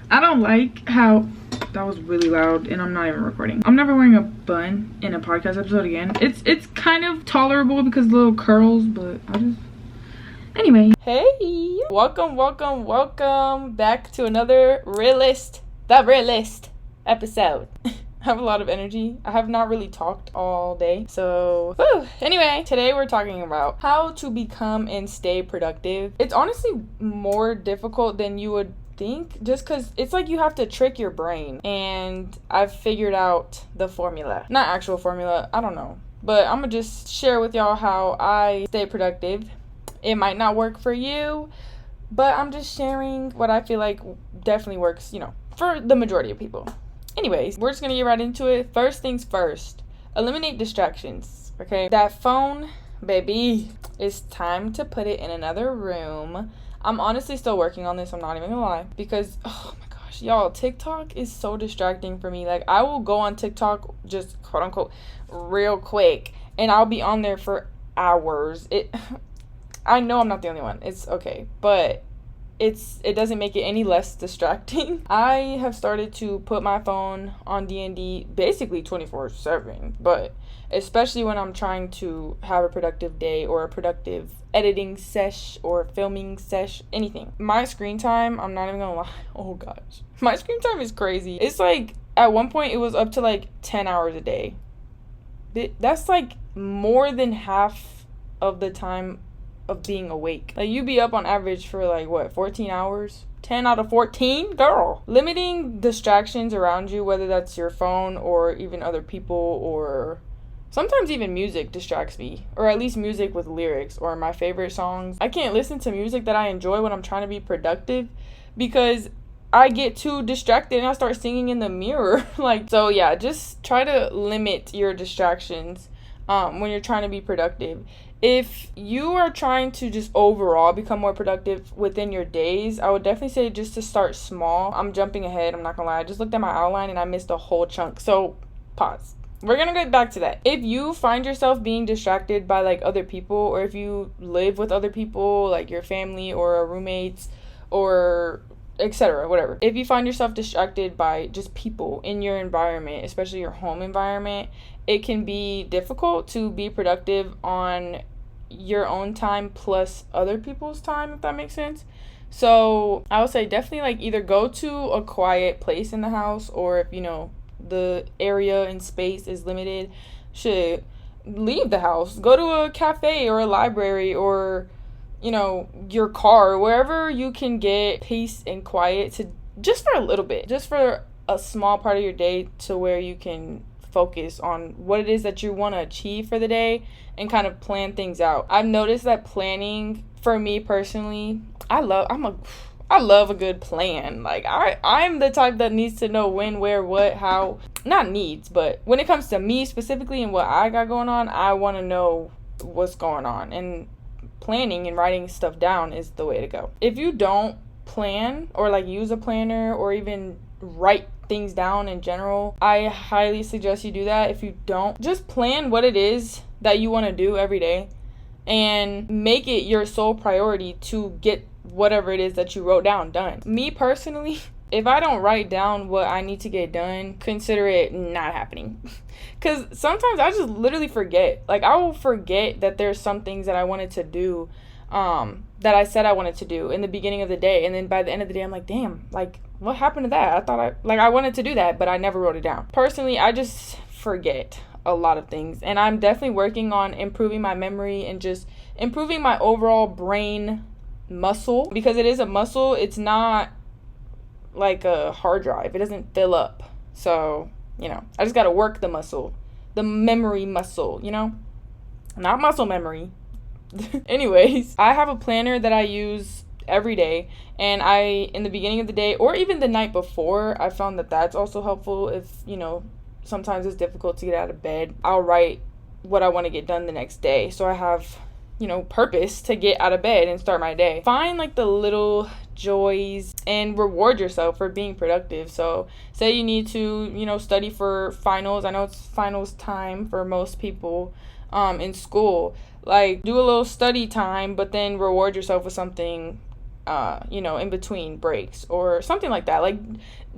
I don't like how that was really loud and I'm not even recording. I'm never wearing a bun in a podcast episode again. It's kind of tolerable because of the little curls, but I just anyway. Hey, welcome back to another ReaLysst episode. I have a lot of energy. I have not really talked all day. So, anyway, today we're talking about how to become and stay productive. It's honestly more difficult than you would think, just because it's like you have to trick your brain. And I've figured out the formula. Not actual formula, I don't know. But I'm going to just share with y'all how I stay productive. It might not work for you, but I'm just sharing what I feel like definitely works, for the majority of people. Anyways, we're just going to get right into it. First things first, eliminate distractions, okay? That phone, baby, it's time to put it in another room. I'm honestly still working on this, I'm not even going to lie, because, oh my gosh, y'all, TikTok is so distracting for me. Like, I will go on TikTok just, quote unquote, real quick, and I'll be on there for hours. I know I'm not the only one. It's okay, but it doesn't make it any less distracting. I have started to put my phone on D&D basically 24/7, but especially when I'm trying to have a productive day or a productive editing sesh or filming sesh, anything. My screen time, I'm not even gonna lie, oh gosh, my screen time is crazy. It's like at one point it was up to like 10 hours a day. That's like more than half of the time of being awake. Like, you be up on average for like 14 hours? 10 out of 14? Girl. Limiting distractions around you, whether that's your phone or even other people, or sometimes even music distracts me, or at least music with lyrics or my favorite songs. I can't listen to music that I enjoy when I'm trying to be productive because I get too distracted and I start singing in the mirror. So yeah, just try to limit your distractions when you're trying to be productive. If you are trying to just overall become more productive within your days, I would definitely say just to start small. I'm jumping ahead, I'm not gonna lie. I just looked at my outline and I missed a whole chunk. So, pause. We're gonna get back to that. If you find yourself being distracted by like other people, or if you live with other people, like your family or roommates or etc., whatever. If you find yourself distracted by just people in your environment, especially your home environment, it can be difficult to be productive on your own time plus other people's time, if that makes sense. So I would say definitely like either go to a quiet place in the house, or if the area and space is limited, should leave the house. Go to a cafe or a library or your car, wherever you can get peace and quiet to just for a little bit, just for a small part of your day, to where you can focus on what it is that you want to achieve for the day and kind of plan things out. I've noticed that planning, for me personally, I love a good plan. Like I'm the type that needs to know when, where, what, how. Not needs, but when it comes to me specifically and what I got going on, I want to know what's going on, and planning and writing stuff down is the way to go. If you don't plan or like use a planner or even write things down in general, I highly suggest you do that. If you don't, just plan what it is that you want to do every day and make it your sole priority to get whatever it is that you wrote down done. Me personally, if I don't write down what I need to get done, consider it not happening. Because sometimes I just literally forget. Like, I will forget that there's some things that I wanted to do, that I said I wanted to do in the beginning of the day. And then by the end of the day, I'm like, damn, like, what happened to that? I thought I wanted to do that, but I never wrote it down. Personally, I just forget a lot of things. And I'm definitely working on improving my memory and just improving my overall brain muscle. Because it is a muscle. It's not like a hard drive. It doesn't fill up. So, I just got to work the muscle, the memory muscle, not muscle memory. Anyways, I have a planner that I use every day, and in the beginning of the day or even the night before, I found that that's also helpful. If sometimes it's difficult to get out of bed, I'll write what I want to get done the next day, so I have purpose to get out of bed and start my day. Find like the little joys and reward yourself for being productive. So say you need to study for finals. I know it's finals time for most people in school. Like, do a little study time, but then reward yourself with something in between breaks or something like that. Like,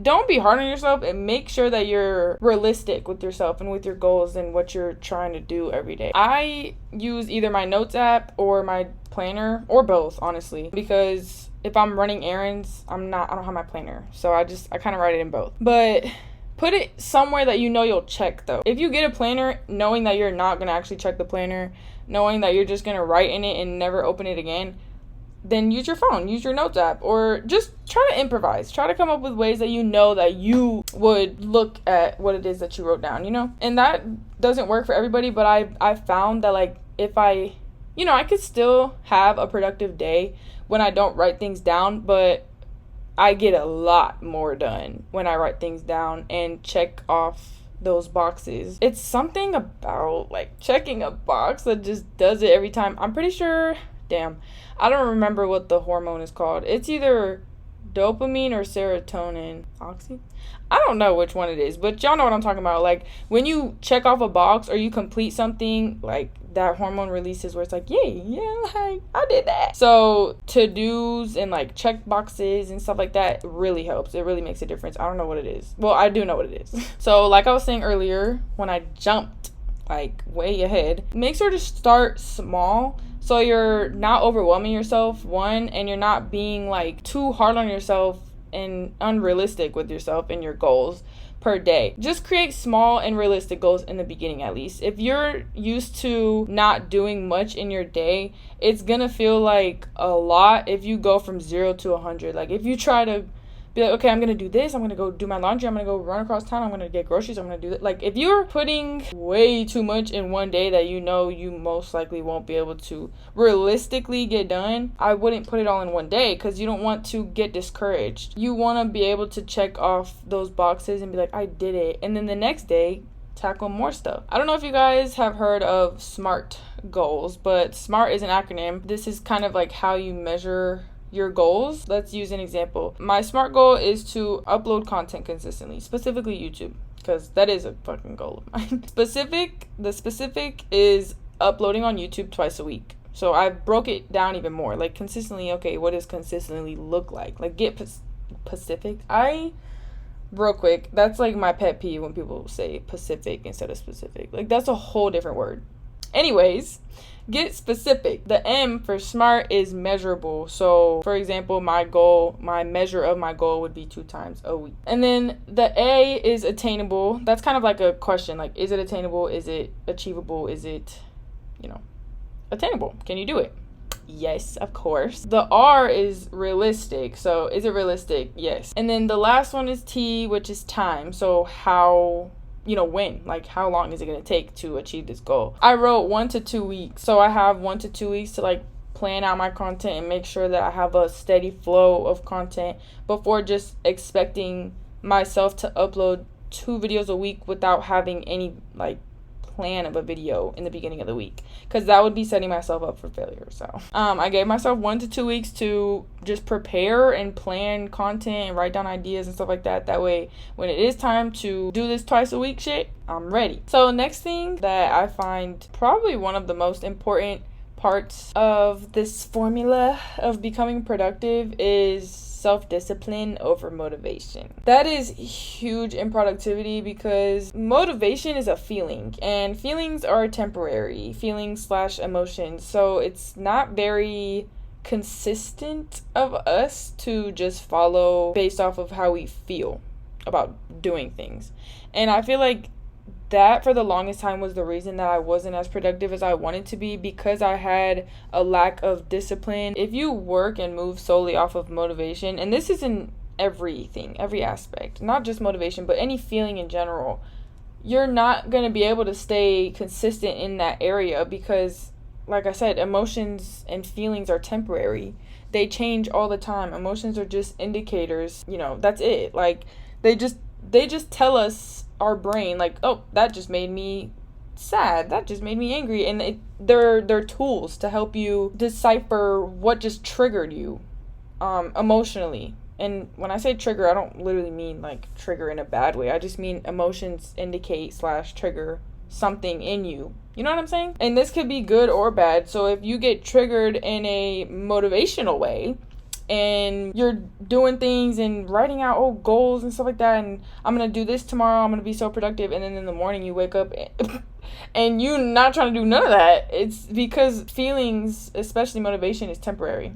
don't be hard on yourself, and make sure that you're realistic with yourself and with your goals and what you're trying to do every day. I use either my notes app or my planner, or both, honestly, because if I'm running errands, I don't have my planner. So I kind of write it in both. But put it somewhere that you know you'll check, though. If you get a planner knowing that you're not going to actually check the planner, knowing that you're just going to write in it and never open it again, then use your phone, use your notes app, or just try to improvise. Try to come up with ways that you know that you would look at what it is that you wrote down, And that doesn't work for everybody, but I found that, like, if I could still have a productive day when I don't write things down, but I get a lot more done when I write things down and check off those boxes. It's something about, like, checking a box that just does it every time. I'm pretty sure, I don't remember what the hormone is called. It's either dopamine or serotonin. I don't know which one it is, but y'all know what I'm talking about. Like, when you check off a box or you complete something, like, that hormone releases where it's like, yay, yeah, like, I did that. So to-dos and, like, check boxes and stuff like that really helps. It really makes a difference. I don't know what it is. Well, I do know what it is. So like I was saying earlier, when I jumped, like, way ahead, make sure to start small. So you're not overwhelming yourself, one, and you're not being, like, too hard on yourself and unrealistic with yourself and your goals per day. Just create small and realistic goals in the beginning, at least. If you're used to not doing much in your day, it's gonna feel like a lot if you go from 0 to 100. Like, if you try to be like, okay, I'm gonna do this, I'm gonna go do my laundry, I'm gonna go run across town, I'm gonna get groceries, I'm gonna do that. Like, if you're putting way too much in one day that you know you most likely won't be able to realistically get done, I wouldn't put it all in one day, because you don't want to get discouraged. You want to be able to check off those boxes and be like, I did it, and then the next day tackle more stuff. I don't know if you guys have heard of SMART goals, but SMART is an acronym. This is kind of like how you measure your goals. Let's use an example. My SMART goal is to upload content consistently, specifically YouTube, because that is a fucking goal of mine. The specific is uploading on YouTube twice a week. So I broke it down even more. Like, consistently, okay, what does consistently look like? Like, get Pacific. Real quick, that's like my pet peeve when people say Pacific instead of specific. Like, that's a whole different word. Anyways, get specific. The M for SMART is measurable. So, for example, my measure of my goal would be 2 times a week. And then the A is attainable. That's kind of like a question. Like, is it attainable? Is it achievable? Is it, attainable? Can you do it? Yes, of course. The R is realistic. So, is it realistic? Yes. And then the last one is T, which is time. So, how... when, like, how long is it going to take to achieve this goal? I wrote 1 to 2 weeks. So I have 1 to 2 weeks to, like, plan out my content and make sure that I have a steady flow of content before just expecting myself to upload 2 videos a week without having any, like, plan of a video in the beginning of the week, because that would be setting myself up for failure. So I gave myself 1 to 2 weeks to just prepare and plan content and write down ideas and stuff like that. That way, when it is time to do this twice a week shit, I'm ready. So next thing that I find probably one of the most important parts of this formula of becoming productive is self-discipline over motivation. That is huge in productivity, because motivation is a feeling, and feelings are temporary, feelings/emotions. So it's not very consistent of us to just follow based off of how we feel about doing things. And I feel like that for the longest time was the reason that I wasn't as productive as I wanted to be, because I had a lack of discipline. If you work and move solely off of motivation, and this is in everything, every aspect, not just motivation, but any feeling in general, you're not going to be able to stay consistent in that area, because, like I said, emotions and feelings are temporary. They change all the time. Emotions are just indicators, that's it. Like, they just tell us, our brain, like, oh, that just made me sad, that just made me angry, and they're tools to help you decipher what just triggered you emotionally. And when I say trigger, I don't literally mean like trigger in a bad way. I just mean emotions indicate/trigger something in you. You know what I'm saying? And this could be good or bad. So if you get triggered in a motivational way, and you're doing things and writing out goals and stuff like that, and I'm gonna do this tomorrow, I'm gonna be so productive, and then in the morning you wake up and you not trying to do none of that. It's because feelings, especially motivation, is temporary.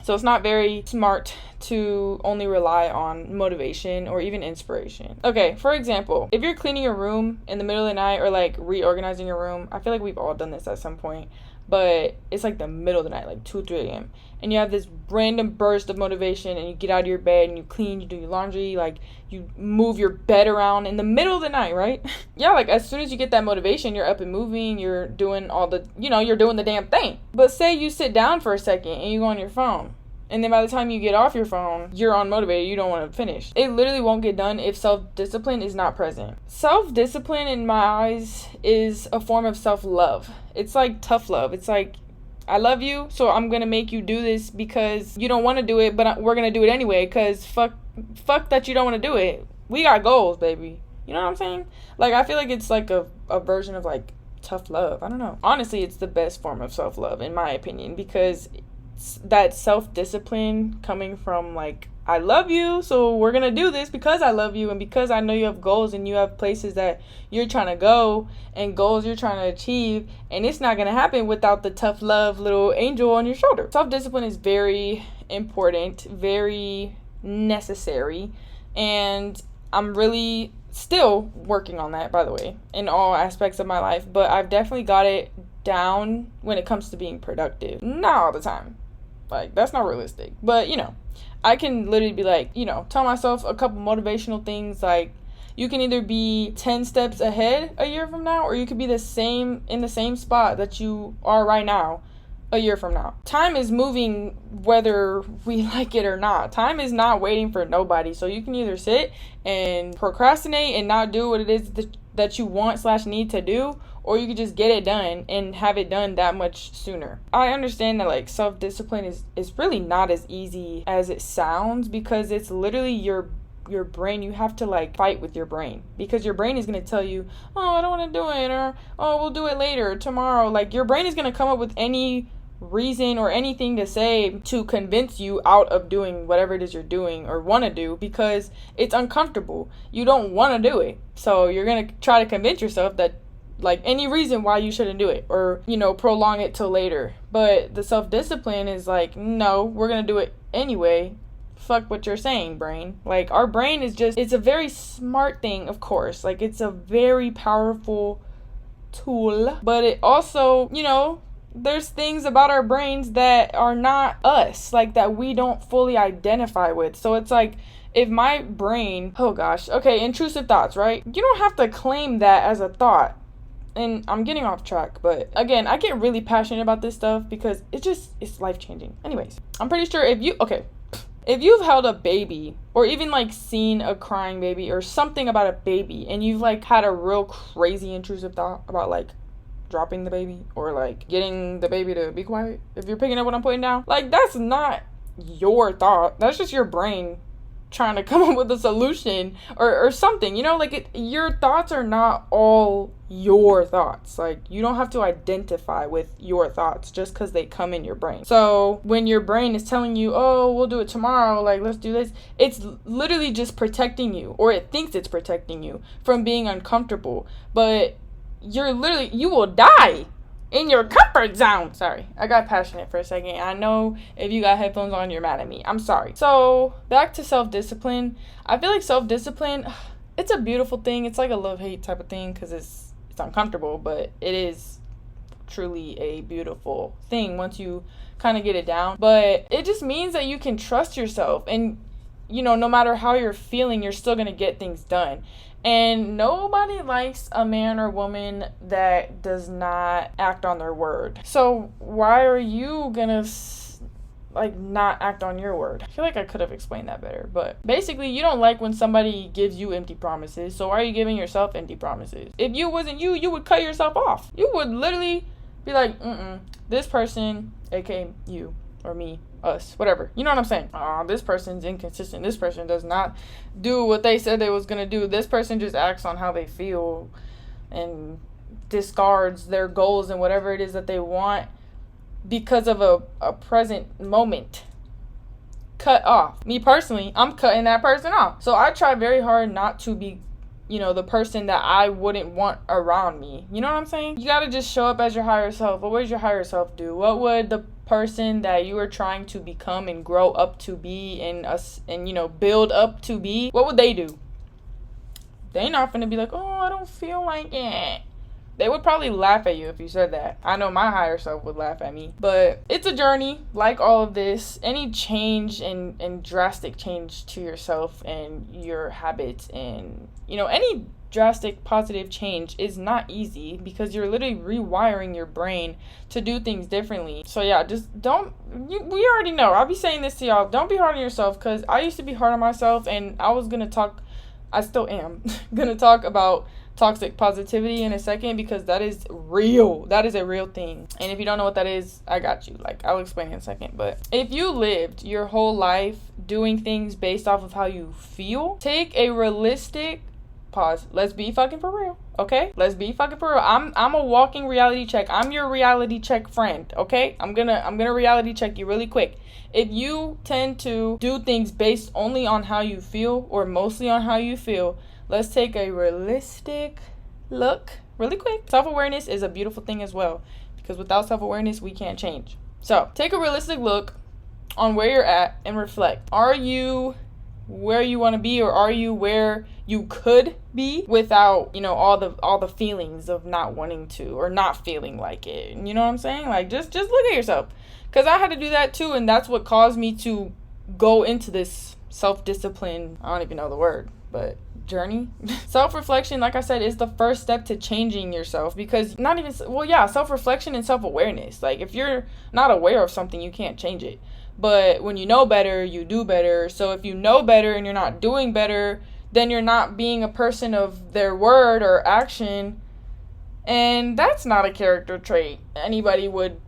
So it's not very smart to only rely on motivation or even inspiration. Okay, for example, if you're cleaning your room in the middle of the night or like reorganizing your room, I feel like we've all done this at some point, but it's like the middle of the night, like 2, 3 a.m. And you have this random burst of motivation and you get out of your bed and you clean, you do your laundry, like you move your bed around in the middle of the night, right? Yeah, like as soon as you get that motivation, you're up and moving, you're doing all the, you're doing the damn thing. But say you sit down for a second and you go on your phone. And then by the time you get off your phone, you're unmotivated. You don't want to finish. It literally won't get done if self-discipline is not present. Self-discipline, in my eyes, is a form of self-love. It's like tough love. It's like, I love you, so I'm going to make you do this because you don't want to do it, but we're going to do it anyway because fuck that you don't want to do it. We got goals, baby. You know what I'm saying? Like, I feel like it's like a version of like tough love. I don't know. Honestly, it's the best form of self-love, in my opinion, because that self-discipline coming from like, I love you, so we're gonna do this because I love you and because I know you have goals and you have places that you're trying to go and goals you're trying to achieve, and it's not gonna happen without the tough love little angel on your shoulder. Self-discipline is very important, very necessary, and I'm really still working on that, by the way, in all aspects of my life, but I've definitely got it down when it comes to being productive. Not all the time. Like, that's not realistic. But, I can literally be like, tell myself a couple motivational things. Like, you can either be 10 steps ahead a year from now, or you could be in the same spot that you are right now a year from now. Time is moving whether we like it or not. Time is not waiting for nobody. So you can either sit and procrastinate and not do what it is that you want/need to do, or you could just get it done and have it done that much sooner. I understand that like self-discipline is really not as easy as it sounds, because it's literally your brain. You have to like fight with your brain, because your brain is going to tell you, oh, I don't want to do it, or oh, we'll do it later, tomorrow. Like, your brain is going to come up with any reason or anything to say to convince you out of doing whatever it is you're doing or want to do, because it's uncomfortable. You don't want to do it, so you're going to try to convince yourself that like any reason why you shouldn't do it, or prolong it till later. But the self-discipline is like, no, we're going to do it anyway. Fuck what you're saying, brain. Like, our brain is just, it's a very smart thing, of course. Like, it's a very powerful tool, but it also, there's things about our brains that are not us, like that we don't fully identify with. So it's like, if my brain, oh gosh, okay, intrusive thoughts, right? You don't have to claim that as a thought. And I'm getting off track, but again, I get really passionate about this stuff because it's life-changing. Anyways, I'm pretty sure if you've held a baby, or even like seen a crying baby or something about a baby, and you've like had a real crazy intrusive thought about like dropping the baby or like getting the baby to be quiet, if you're picking up what I'm putting down, like, that's not your thought. That's just your brain trying to come up with a solution or something, your thoughts are not all your thoughts. Like, you don't have to identify with your thoughts just because they come in your brain. So when your brain is telling you, oh, we'll do it tomorrow, like, let's do this, it's literally just protecting you, or it thinks it's protecting you from being uncomfortable, but you will die in your comfort zone. Sorry, I got passionate for a second. I know if you got headphones on, you're mad at me. I'm sorry. So back to self-discipline. I feel like self-discipline, it's a beautiful thing. It's like a love-hate type of thing, because it's uncomfortable, but it is truly a beautiful thing once you kind of get it down. But it just means that you can trust yourself, and no matter how you're feeling, you're still going to get things done. And nobody likes a man or woman that does not act on their word. So why are you gonna not act on your word? I feel like I could have explained that better, but basically, you don't like when somebody gives you empty promises. So why are you giving yourself empty promises? If you wasn't you would cut yourself off. You would literally be like, this person, aka you or me, us, whatever. You know what I'm saying? This person's inconsistent. This person does not do what they said they was gonna do. This person just acts on how they feel and discards their goals and whatever it is that they want because of a present moment. cut off. Me personally, I'm cutting that person off. So I try very hard not to be, the person that I wouldn't want around me. You know what I'm saying? You gotta just show up as your higher self. What would your higher self do? What would the person that you are trying to become and grow up to be and build up to be, what would they do? They not finna be like, oh, I don't feel like it. They would probably laugh at you if you said that. I know my higher self would laugh at me. But it's a journey, like all of this. Any change and drastic change to yourself and your habits and, any drastic positive change is not easy because you're literally rewiring your brain to do things differently. So yeah, just we already know. I'll be saying this to y'all. Don't be hard on yourself, because I used to be hard on myself, and I still am gonna talk about toxic positivity in a second, because that is real. That is a real thing. And if you don't know what that is, I got you. I'll explain in a second. But if you lived your whole life doing things based off of how you feel, take a realistic pause. Let's be fucking for real. Okay? Let's be fucking for real. I'm a walking reality check. I'm your reality check friend. Okay? I'm gonna reality check you really quick. If you tend to do things based only on how you feel, or mostly on how you feel, let's take a realistic look really quick. Self-awareness is a beautiful thing as well, because without self-awareness, we can't change. So take a realistic look on where you're at and reflect. Are you where you want to be, or are you where you could be without, all the feelings of not wanting to or not feeling like it? You know what I'm saying? Just look at yourself. Because I had to do that too, and that's what caused me to go into this self-discipline, I don't even know the word, but journey. Self-reflection, like I said, is the first step to changing yourself, because self-reflection and self-awareness. If you're not aware of something, you can't change it. But when you know better, you do better. So if you know better and you're not doing better, then you're not being a person of their word or action. And that's not a character trait anybody would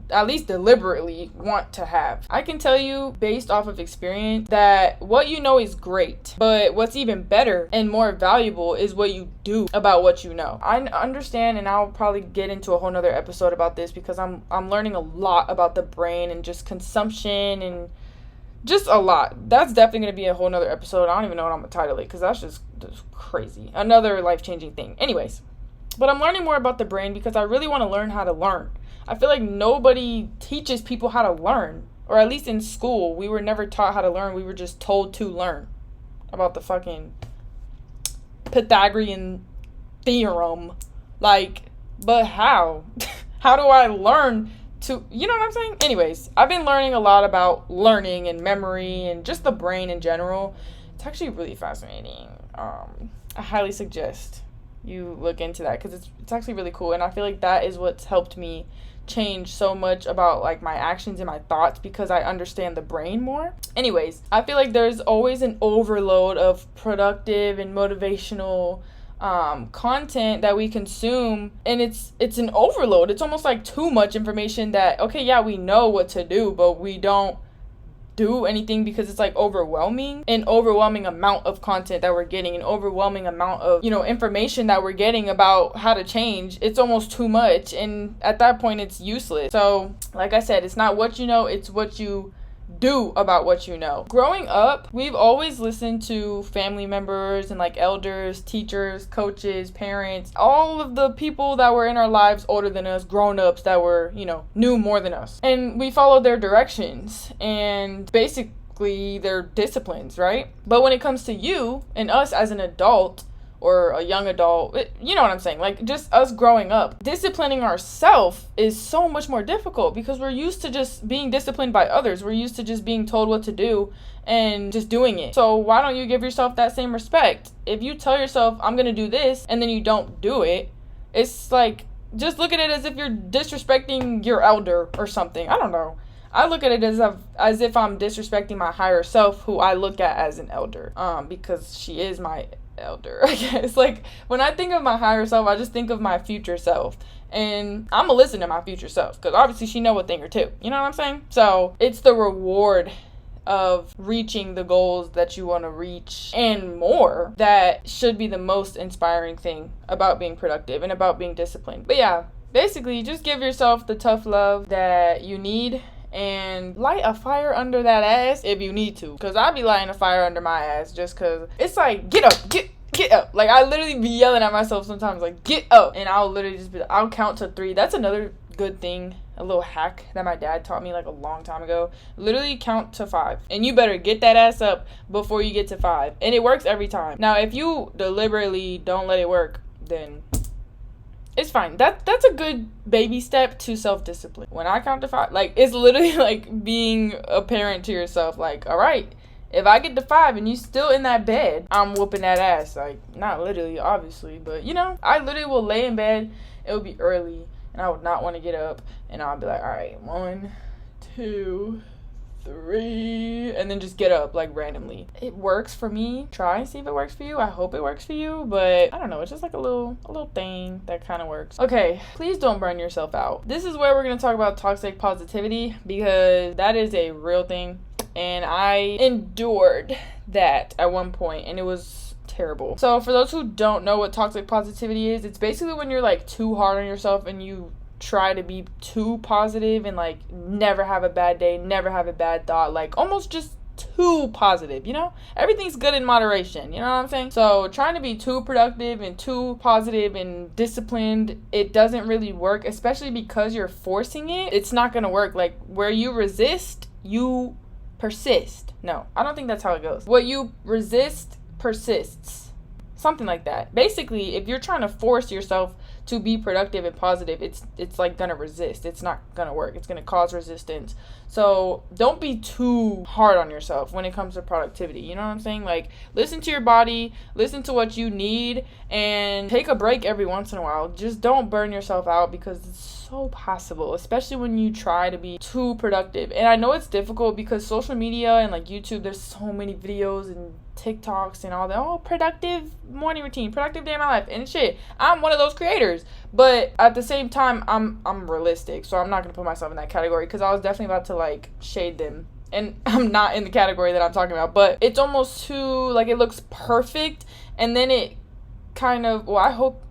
at least deliberately want to have. I can tell you based off of experience that what you know is great, but what's even better and more valuable is what you do about what you know. I understand, and I'll probably get into a whole nother episode about this, because I'm learning a lot about the brain and just consumption and just a lot. That's definitely going to be a whole nother episode. I don't even know what I'm going to title it, because that's just crazy. Another life-changing thing. Anyways, but I'm learning more about the brain because I really want to learn how to learn. I feel like nobody teaches people how to learn, or at least in school, we were never taught how to learn. We were just told to learn about the fucking Pythagorean theorem. But how? How do I learn to, you know what I'm saying? Anyways, I've been learning a lot about learning and memory and just the brain in general. It's actually really fascinating. I highly suggest you look into that, because it's actually really cool, and I feel like that is what's helped me change so much about my actions and my thoughts, because I understand the brain more. Anyways, I feel like there's always an overload of productive and motivational content that we consume, and it's an overload. It's almost like too much information that, okay, yeah, we know what to do, but we don't do anything because it's overwhelming. An overwhelming amount of content that we're getting, an overwhelming amount of information that we're getting about how to change. It's almost too much, and at that point it's useless. So like I said, it's not what you know, it's what you do about what you know. Growing up, we've always listened to family members and elders, teachers, coaches, parents, all of the people that were in our lives older than us, grown-ups that were, knew more than us. And we followed their directions and basically their disciplines, right? But when it comes to you and us as an adult, or a young adult, you know what I'm saying? Just us growing up, disciplining ourselves is so much more difficult, because we're used to just being disciplined by others. We're used to just being told what to do and just doing it. So why don't you give yourself that same respect? If you tell yourself, I'm going to do this, and then you don't do it, it's just look at it as if you're disrespecting your elder or something. I don't know. I look at it as if I'm disrespecting my higher self, who I look at as an elder, because she is my elder, I guess. When I think of my higher self, I just think of my future self, and I'm gonna listen to my future self, because obviously she know a thing or two, you know what I'm saying? So it's the reward of reaching the goals that you want to reach and more that should be the most inspiring thing about being productive and about being disciplined. But yeah, basically just give yourself the tough love that you need and light a fire under that ass if you need to. Because I be lighting a fire under my ass just because it's like, get up, get up. Like, I literally be yelling at myself sometimes, like, get up. And I'll literally just be, I'll count to 3. That's another good thing, a little hack that my dad taught me like a long time ago. Literally count to 5. And you better get that ass up before you get to 5. And it works every time. Now, if you deliberately don't let it work, then it's fine. That's a good baby step to self-discipline. When I count to 5, like, it's literally like being a parent to yourself. Like, all right, if I get to 5 and you still in that bed, I'm whooping that ass. Like, not literally, obviously, but, you know, I literally will lay in bed. It will be early, and I would not want to get up. And I'll be like, all right, 1, 2, 3, and then just get up, like, randomly. It works for me. Try and see if it works for you. I hope it works for you, but I don't know. It's just like a little thing that kind of works. Okay, please don't burn yourself out. This is where we're going to talk about toxic positivity, because that is a real thing. And I endured that at one point, and it was terrible. So for those who don't know what toxic positivity is, it's basically when you're like too hard on yourself and you try to be too positive and like never have a bad day, never have a bad thought, like almost just too positive, you know? Everything's good in moderation, you know what I'm saying? So trying to be too productive and too positive and disciplined, it doesn't really work, especially because you're forcing it. It's not gonna work. Like, where you resist, you persist. No, I don't think that's how it goes. What you resist persists. Something like that. Basically, if you're trying to force yourself to be productive and positive, it's like gonna resist. It's not gonna work. It's gonna cause resistance. So don't be too hard on yourself when it comes to productivity. You know what I'm saying? Like, listen to your body, listen to what you need, and take a break every once in a while. Just don't burn yourself out, because it's so possible, especially when you try to be too productive. And I know it's difficult because social media and like YouTube, there's so many videos and TikToks and all that. Oh, productive morning routine, productive day of my life, and shit. I'm one of those creators, but at the same time, I'm realistic, so I'm not gonna put myself in that category, because I was definitely about to like shade them, and I'm not in the category that I'm talking about. But it's almost too, like, it looks perfect, and then it kind of, well, I hope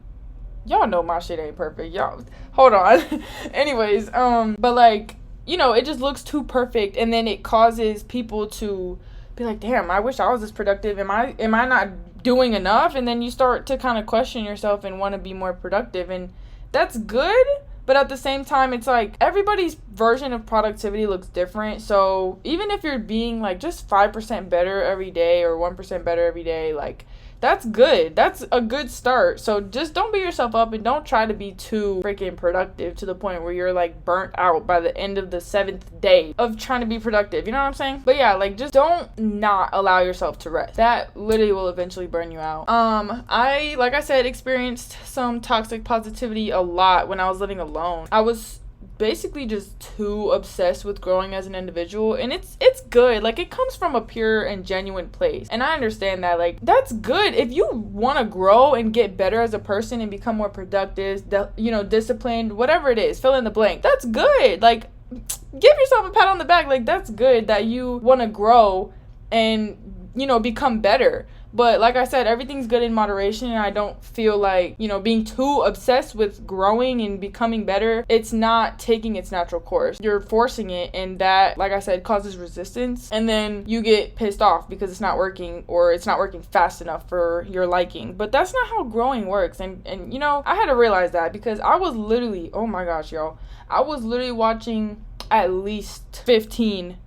y'all know my shit ain't perfect. Y'all, hold on. Anyways, but like, you know, it just looks too perfect, and then it causes people to be like, damn, I wish I was this productive. Am I not doing enough? And then you start to kind of question yourself and want to be more productive, and that's good. But at the same time, it's like everybody's version of productivity looks different. So even if you're being like just 5% better every day or 1% better every day, like, that's good. That's a good start. So just don't beat yourself up, and don't try to be too freaking productive to the point where you're like burnt out by the end of the 7th day of trying to be productive. You know what I'm saying? But yeah, like, just don't not allow yourself to rest. That literally will eventually burn you out. I, like I said, experienced some toxic positivity a lot when I was living alone. I was basically just too obsessed with growing as an individual, and it's good. Like, it comes from a pure and genuine place, and I understand that. Like, that's good. If you want to grow and get better as a person and become more productive, you know, disciplined, whatever it is, fill in the blank, that's good. Like, give yourself a pat on the back. Like, that's good that you want to grow and, you know, become better. But like I said, everything's good in moderation, and I don't feel like, you know, being too obsessed with growing and becoming better, it's not taking its natural course. You're forcing it, and that, like I said, causes resistance, and then you get pissed off because it's not working, or it's not working fast enough for your liking. But that's not how growing works. And you know, I had to realize that, because I was literally, oh my gosh, y'all, I was literally watching at least 15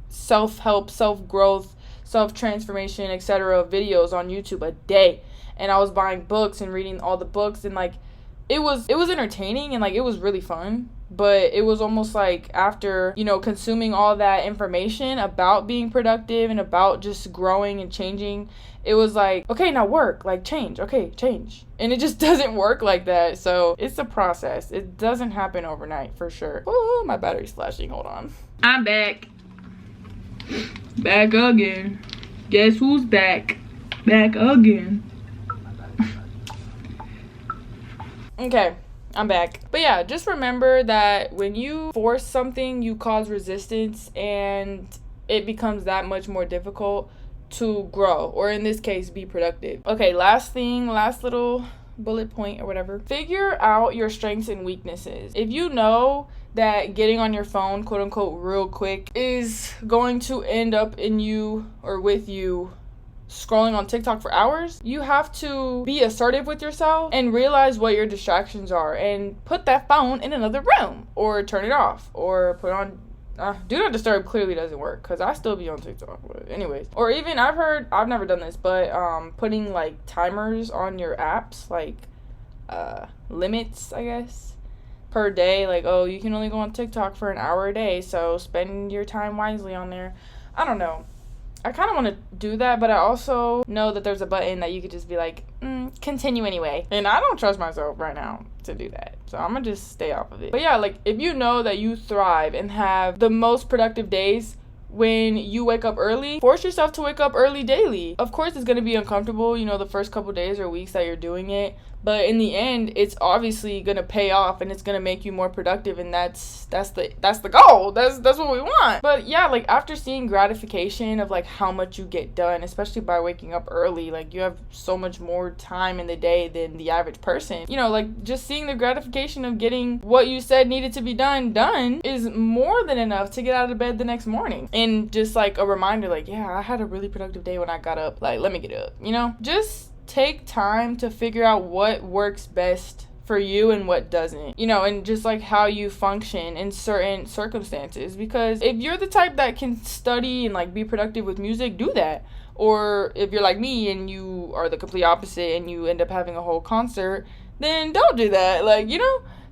self-help, self-growth, self-transformation, etc. videos on YouTube a day, and I was buying books and reading all the books, and like, it was entertaining, and like, it was really fun. But it was almost like, after, you know, consuming all that information about being productive and about just growing and changing, it was like, okay, now work, like, change, okay, change. And it just doesn't work like that. So it's a process. It doesn't happen overnight, for sure. Oh, my battery's flashing. Hold on. I'm back again. Guess who's back again? Okay, I'm back. But yeah, just remember that when you force something, you cause resistance, and it becomes that much more difficult to grow, or in this case, be productive. Okay, last little bullet point or whatever. Figure out your strengths and weaknesses. If you know that getting on your phone, quote unquote, real quick is going to end up in you or with you scrolling on TikTok for hours, you have to be assertive with yourself and realize what your distractions are and put that phone in another room or turn it off or put on do not disturb. Clearly doesn't work because I still be on TikTok. But anyways, or even I've never done this, but putting like timers on your apps, like limits, I guess, per day. Like, oh, you can only go on TikTok for an hour a day, so spend your time wisely on there. I don't know. I kind of want to do that, but I also know that there's a button that you could just be like, continue anyway. And I don't trust myself right now to do that. So I'm going to just stay off of it. But yeah, like if you know that you thrive and have the most productive days when you wake up early, force yourself to wake up early daily. Of course, it's going to be uncomfortable, the first couple days or weeks that you're doing it. But in the end, it's obviously going to pay off and it's going to make you more productive. And that's the goal. That's what we want. But yeah, like after seeing gratification of like how much you get done, especially by waking up early, like you have so much more time in the day than the average person. Like just seeing the gratification of getting what you said needed to be done is more than enough to get out of bed the next morning. And just like a reminder, like, yeah, I had a really productive day when I got up. Like, let me get up, Just take time to figure out what works best for you and what doesn't, and just like how you function in certain circumstances. Because if you're the type that can study and like be productive with music, do that. Or if you're like me and you are the complete opposite and you end up having a whole concert, then don't do that. Like,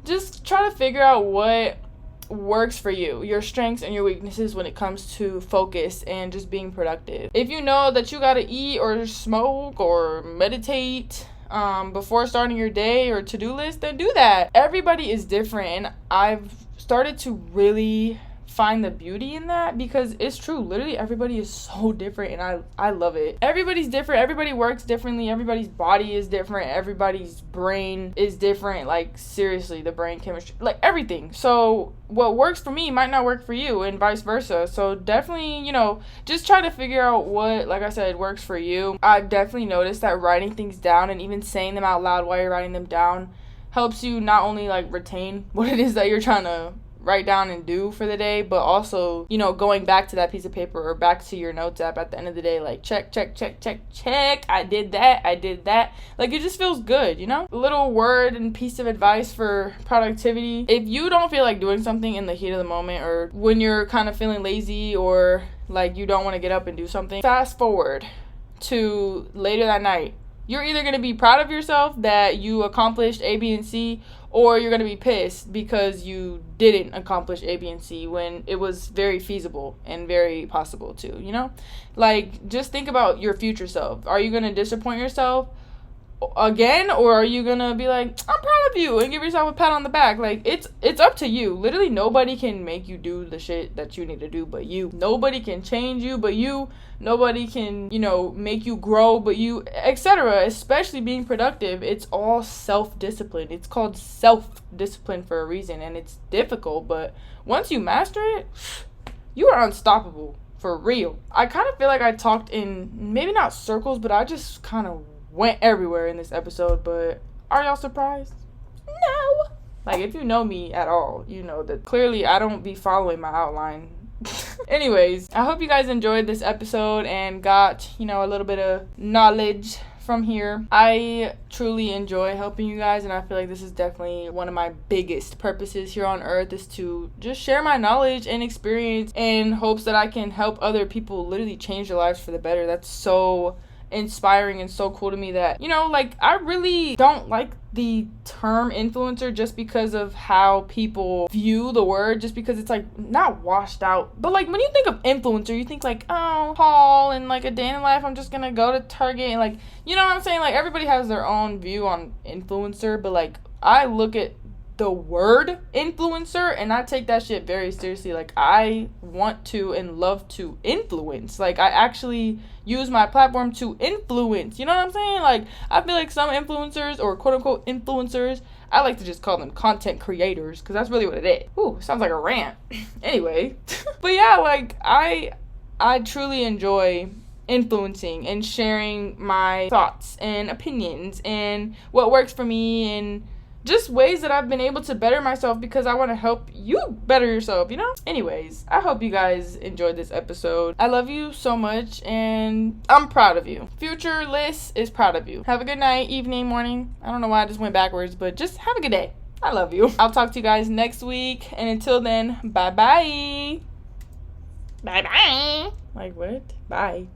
just try to figure out what works for you, your strengths and your weaknesses when it comes to focus and just being productive. If you know that you gotta eat or smoke or meditate before starting your day or to-do list, then do that. Everybody is different, and I've started to really find the beauty in that because it's true. Literally everybody is so different, and I love it. Everybody's different. Everybody works differently. Everybody's body is different. Everybody's brain is different. Like seriously, the brain chemistry, like everything. So what works for me might not work for you and vice versa. So definitely, just try to figure out what, like I said, works for you. I've definitely noticed that writing things down and even saying them out loud while you're writing them down helps you not only like retain what it is that you're trying to write down and do for the day, but also, going back to that piece of paper or back to your notes app at the end of the day, like check, I did that. Like it just feels good, A little word and piece of advice for productivity. If you don't feel like doing something in the heat of the moment or when you're kind of feeling lazy or like you don't want to get up and do something, fast forward to later that night. You're either going to be proud of yourself that you accomplished A, B, and C, or you're going to be pissed because you didn't accomplish A, B, and C when it was very feasible and very possible to, Like, just think about your future self. Are you going to disappoint yourself again, or are you going to be like, I'm proud of you, and give yourself a pat on the back? Like, it's up to you. Literally, nobody can make you do the shit that you need to do but you. Nobody can change you but you. Nobody can, make you grow but you, etc. Especially being productive, it's all self-discipline. It's called self-discipline for a reason, and it's difficult, but once you master it, you are unstoppable, for real. I kind of feel like I talked in, maybe not circles, but I just kind of went everywhere in this episode, but are y'all surprised? No. Like, if you know me at all, you know that clearly I don't be following my outline. Anyways, I hope you guys enjoyed this episode and got, a little bit of knowledge from here. I truly enjoy helping you guys, and I feel like this is definitely one of my biggest purposes here on earth, is to just share my knowledge and experience in hopes that I can help other people literally change their lives for the better. That's so inspiring and so cool to me that, I really don't like the term influencer just because of how people view the word, just because it's like not washed out. But like when you think of influencer, you think like, oh, Paul, and like a day in the life, I'm just gonna go to Target and like, you know what I'm saying? Like everybody has their own view on influencer, but like I look at the word influencer and I take that shit very seriously. Like I want to and love to influence. Like I actually use my platform to influence, you know what I'm saying? Like I feel like some influencers, or quote unquote influencers, I like to just call them content creators because that's really what it is. Ooh, sounds like a rant. Anyway. But yeah, like I truly enjoy influencing and sharing my thoughts and opinions and what works for me and just ways that I've been able to better myself because I want to help you better yourself, you know? Anyways, I hope you guys enjoyed this episode. I love you so much and I'm proud of you. Future List is proud of you. Have a good night, evening, morning. I don't know why I just went backwards, but just have a good day. I love you. I'll talk to you guys next week. And until then, bye-bye. Bye-bye. Like what? Bye.